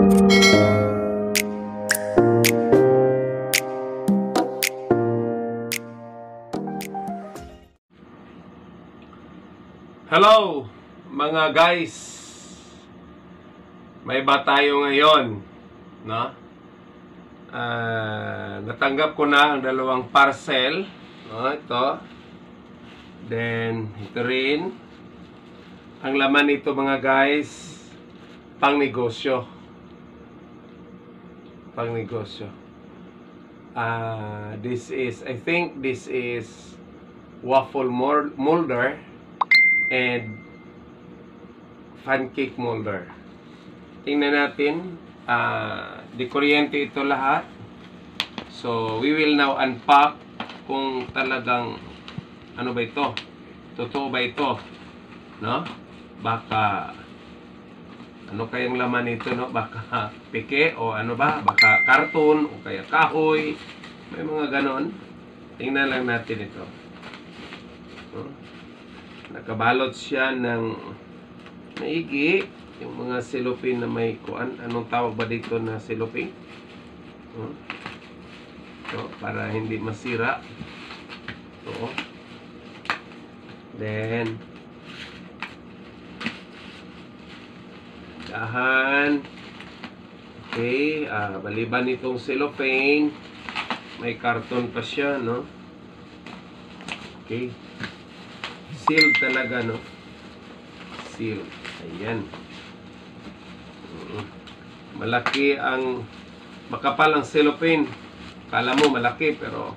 Hello mga guys, may ba tayo ngayon, no? Natanggap ko na ang dalawang parcel, no? Ito, then ito rin. Ang laman nito mga guys, pang negosyo, this is, I think this is waffle molder and pancake molder. Tingnan natin, di kuryente ito lahat. So we will now unpack kung talagang ano ba ito, totoo ba ito, no? Baka ano kayang laman nito, no? Baka pike o ano ba, baka karton o kaya kahoy, may mga ganon. Tingnan lang natin ito, no? Nakabalot siya ng maigi, yung mga cellophane na may kuan. Anong tawag ba dito na cellophane? So, para hindi masira. So, then dahan. Okay, baliban itong cellophane, may karton pa siya, no? Okay, seal talaga, no? Seal. Ayan. Malaki ang, makapal ang cellophane. Kala mo malaki, pero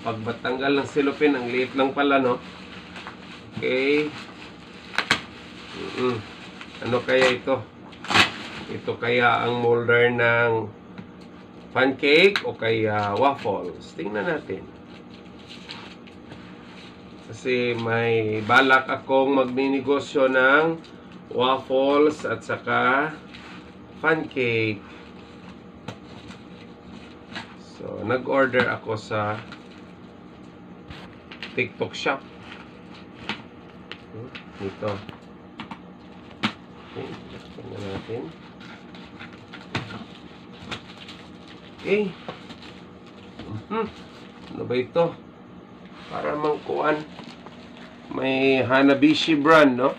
pag batanggal ng cellophane, ang liit lang pala, no? Okay. Ano kaya ito? Ito kaya ang molder ng pancake o kaya waffles? Tingnan natin. Kasi may balak akong magninegosyo ng waffles at saka pancake. So, nag-order ako sa TikTok shop. Ito. Okay, tingnan natin. Okay. Ano ba ito? Para mangkuan. May Hanabishi brand, no?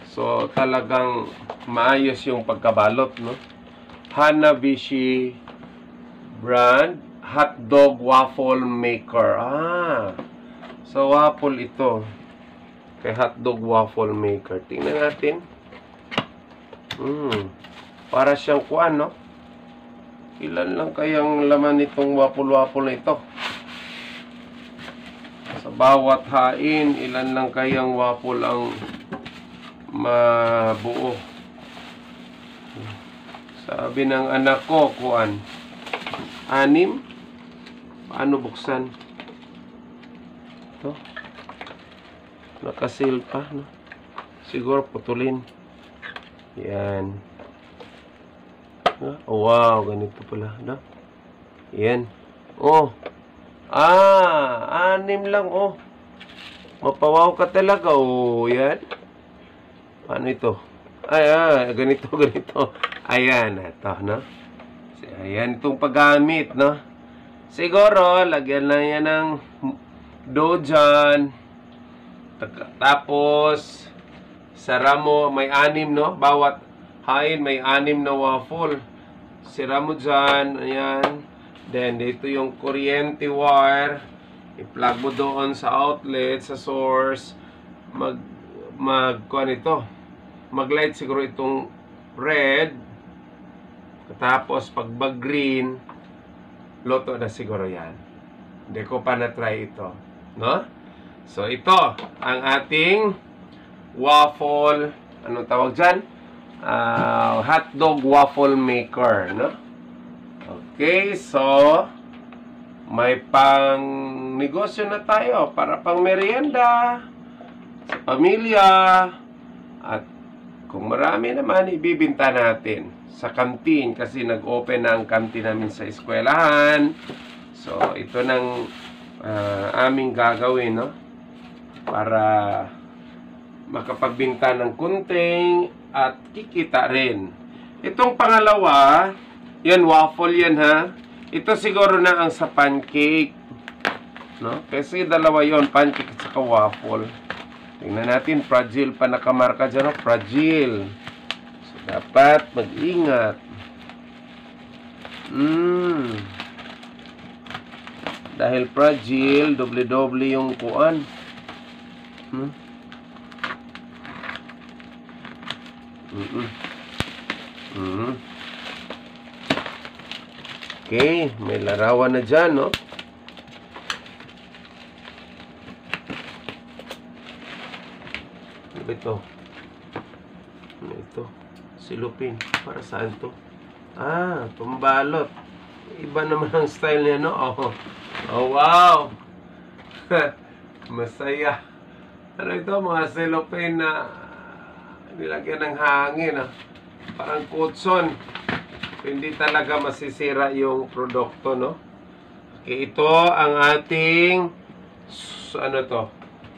So, talagang maayos yung pagkabalot, no? Hanabishi brand hotdog waffle maker. So waffle ito. Kay hotdog waffle maker. Tingnan natin. Para siyang kuan, no? Ilan lang kayang laman nitong waffle na ito? Sa bawat hain, ilan lang kayang waffle ang mabuo? Sabi ng anak ko, kuan, 6? Paano buksan? Ito. Nakasil pa, no? Siguro putulin. Yan. Oh, wow, ganito pala, no? Yan. Oh. 6 lang, oh. Mapawaw ka talaga, oh. Yan. Paano ito? Ganito. Ayan, ito, no? Ayan, itong paggamit, no? Siguro, lagyan lang yan ng dough dyan. Tapos, sara mo, may 6, no? Bawat hain, may 6 na waffle. Sira mo dyan, ayan. Then, dito yung kuryente wire. I-plug mo doon sa outlet, sa source. Kuan ito. Mag-light siguro itong red. Tapos, pag green, loto na siguro yan. Hindi ko pa na-try ito. No? So, ito, ang ating waffle, anong tawag dyan? Hotdog waffle maker, no? Okay, so may pang negosyo na tayo para pang merienda sa pamilya, at kung marami naman ibibinta natin sa kantin kasi nag-open na ang kantin namin sa eskwelahan. So ito nang aming gagawin, no? Para makapagbinta ng kunting at kikita rin. Itong pangalawa, yan waffle yan ha. Ito siguro na ang sa pancake. No? Kasi dalawa yon, pancake at saka waffle. Tingnan natin, fragile pa nakamarka dyan. No? Fragile. So, dapat mag-ingat. Dahil fragile, doble-doble yung kuan. Okay, may larawan na dyan, no? Ano ba ito? Ano ito? Silupin. Para saan to? Ah, pambalot. Iba naman ang style niya, no? Oh wow! Masaya. Ano ito? Mga silupin na nilagyan ng hangin, ah. Parang kutson. Hindi talaga masisira yung produkto, no? Okay, ito ang ating ano to?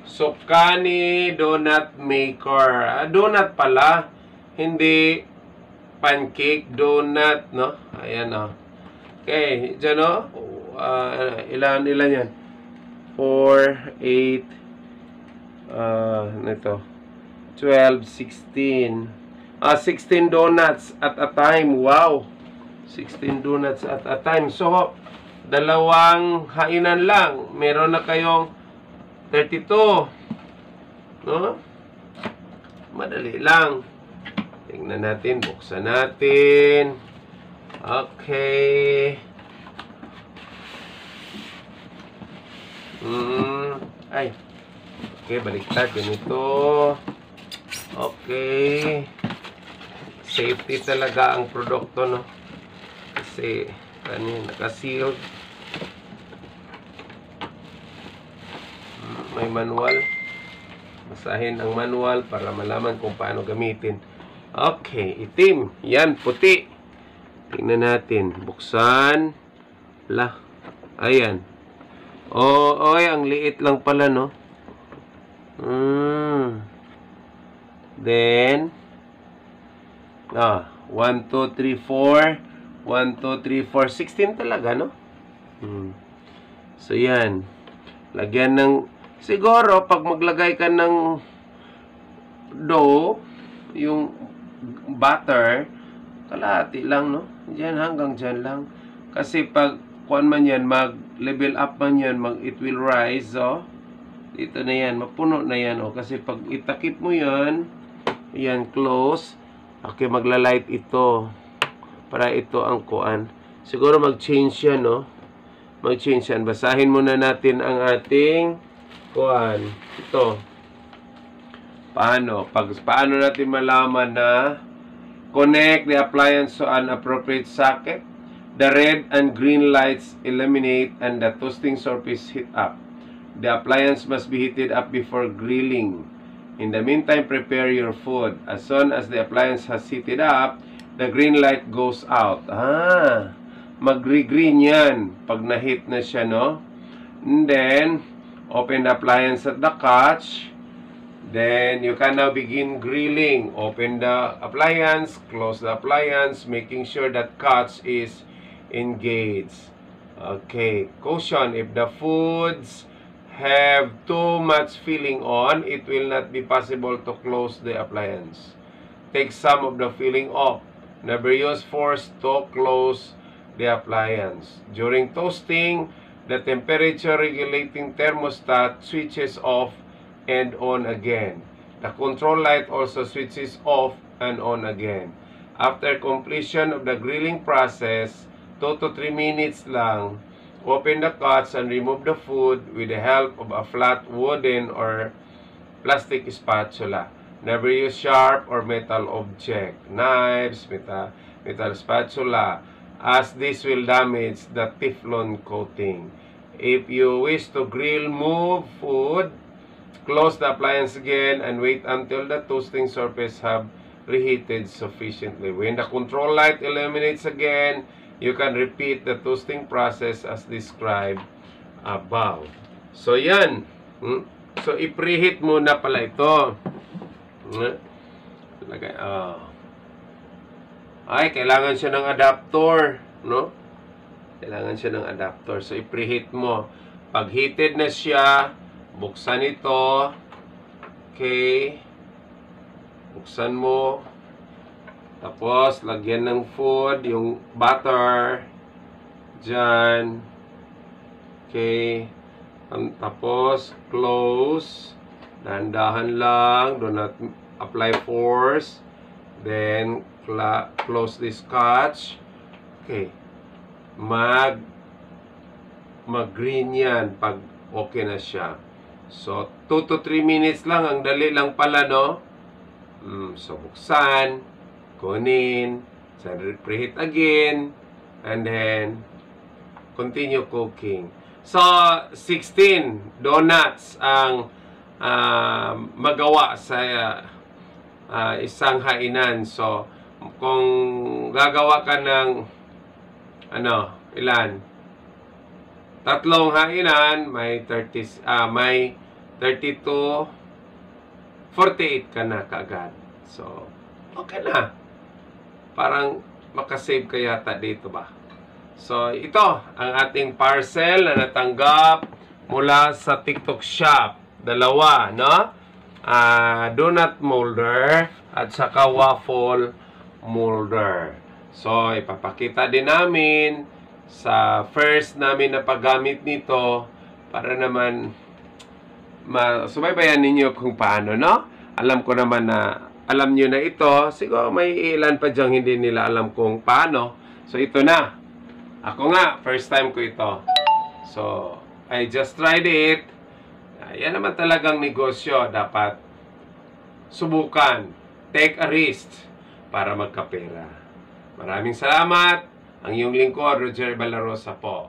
Sukani donut maker. Donut pala, hindi pancake, donut, no? Ayan, oh. Okay, dyan, no? Ilan yan? 4, 8, ito. 12, 16. 16 donuts at a time. Wow! 16 donuts at a time. So, dalawang hainan lang. Meron na kayong 32. No? Madali lang. Tingnan natin. Buksan natin. Okay. Ay. Okay, baliktad. Ganito. Okay. Safety talaga ang produkto, no? Kasi naka-sealed. May manual. Basahin ang manual para malaman kung paano gamitin. Okay, itim. Yan, puti. Tingnan natin. Buksan. Ayan. Oy, ang liit lang pala, no? Then 1, 2, 3, 4 1, 2, 3, 4 16 talaga, no? So yan, lagyan ng, siguro pag maglagay ka ng dough, yung butter, kalahati lang, no? Diyan, hanggang dyan lang. Kasi pag kuan man yan, mag level up man yan, it will rise, oh. Dito na yan, mapuno na yan, oh. Kasi pag itakip mo yan, yan, close. Okay, maglalight ito. Para ito ang kuan. Siguro mag-change yan, no? Mag-change yan. Basahin muna natin ang ating kuan. Ito. Paano? Paano natin malaman na connect the appliance to an appropriate socket? The red and green lights illuminate and the toasting surface heat up. The appliance must be heated up before grilling. In the meantime, prepare your food. As soon as the appliance has heated up, the green light goes out. Magre-green yan pag na-heat na siya, no? And then, open the appliance at the catch. Then, you can now begin grilling. Open the appliance, close the appliance, making sure that catch is engaged. Okay. Caution, if the foods have too much filling on, it will not be possible to close the appliance. Take some of the filling off. Never use force to close the appliance. During toasting, the temperature regulating thermostat switches off and on again. The control light also switches off and on again. After completion of the grilling process, 2 to 3 minutes lang, open the cuts and remove the food with the help of a flat wooden or plastic spatula. Never use sharp or metal object, knives, metal spatula, as this will damage the Teflon coating. If you wish to grill move food, close the appliance again and wait until the toasting surface have reheated sufficiently. When the control light illuminates again, you can repeat the toasting process as described above. So, yan. So, i-preheat muna pala ito. Lagay, ay, kailangan siya ng adapter, no? Kailangan siya ng adapter. So, i-preheat mo. Pag heated na siya, buksan ito. Okay. Buksan mo. Tapos, lagyan ng food, yung butter. Diyan. Okay. Tapos, close. Dahan-dahan lang. Do not apply force. Then, close this scotch. Okay. Mag-green yan pag okay na siya. So, 2 to 3 minutes lang. Ang dali lang pala, no? So, buksan. Kunin. Preheat again. And then, continue cooking. So, 16 donuts ang magawa sa isang hainan. So, kung gagawa ka ng ilan? 3 hainan, may 30 to 48 ka na kaagad. So, okay na. Parang makasave ka yata dito ba? So, ito ang ating parcel na natanggap mula sa TikTok Shop. 2, no? Donut molder at saka waffle molder. So, ipapakita din namin sa first namin na paggamit nito para naman subaybayan ninyo kung paano, no? Alam ko naman na alam nyo na ito. Siguro may ilan pa dyang hindi nila alam kung paano. So, ito na. Ako nga, first time ko ito. So, I just tried it. Yan naman talagang negosyo. Dapat subukan. Take a risk para magkapera. Maraming salamat. Ang iyong lingkod, Roger Balarosa po.